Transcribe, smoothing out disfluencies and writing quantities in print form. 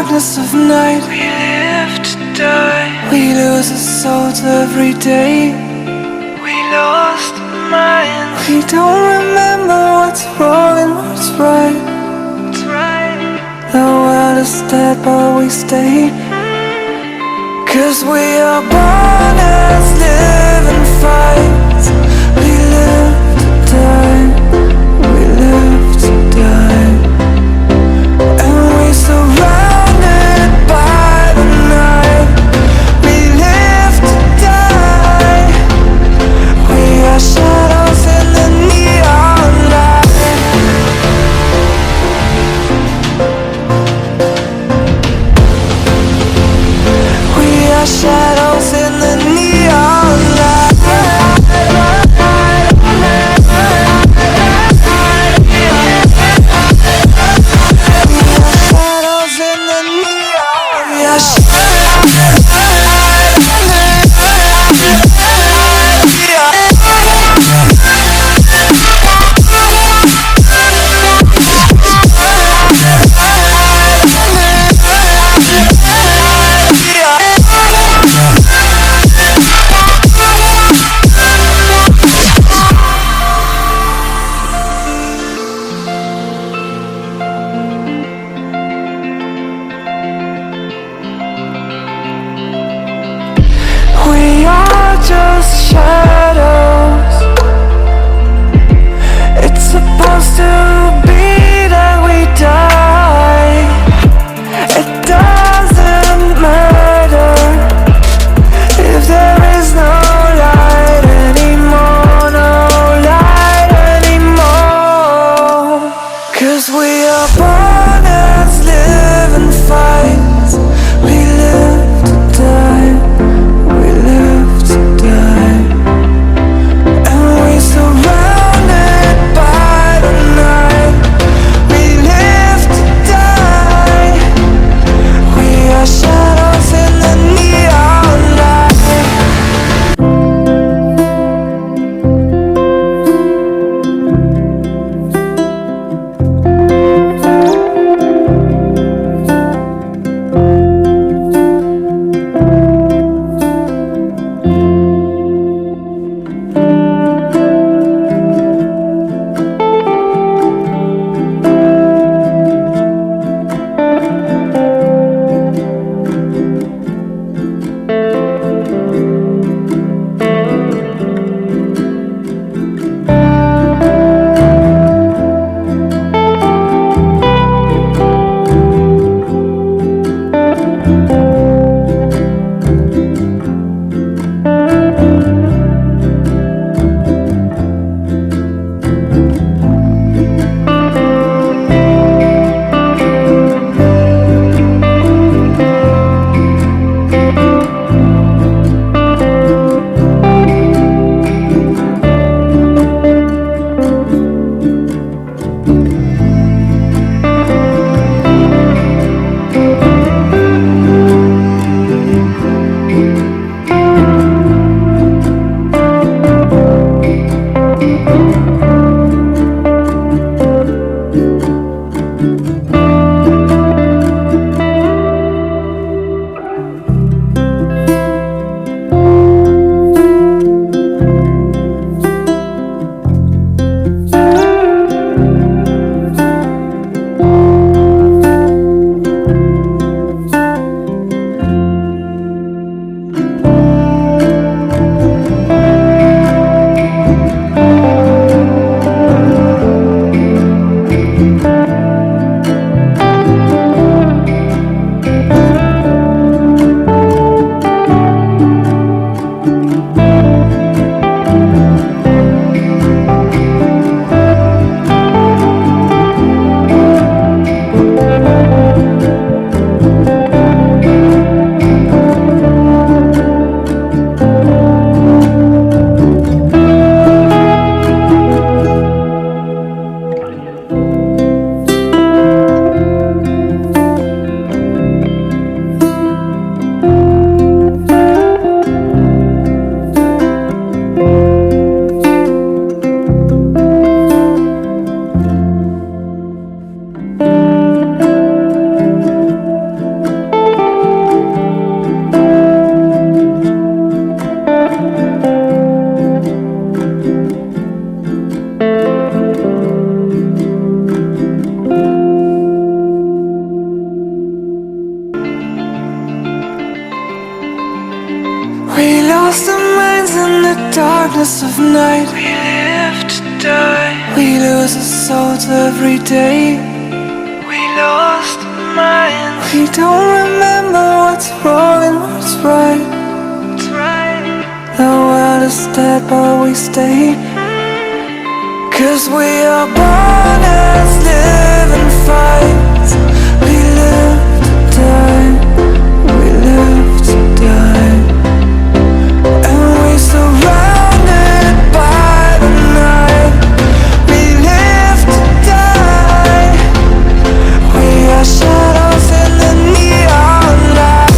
darkness of night, we live to die. We lose our souls every day. We lost our minds. We don't remember what's wrong and what's right. The world is dead but we stay. 'Cause we are born as living fights. We live to die. We live to die. And we surrounded by the night. We live to die. We are shadows in the neon light. We are shadows in the neon light. We lost our minds in the darkness of night. We live to die. We lose our souls every day. We lost our minds. We don't remember what's wrong and what's right. The world is dead but we stay. 'Cause we are born as living fights. We live to die. We live to die. And we surrounded by the night. We live to die. We are shadows in the neon light.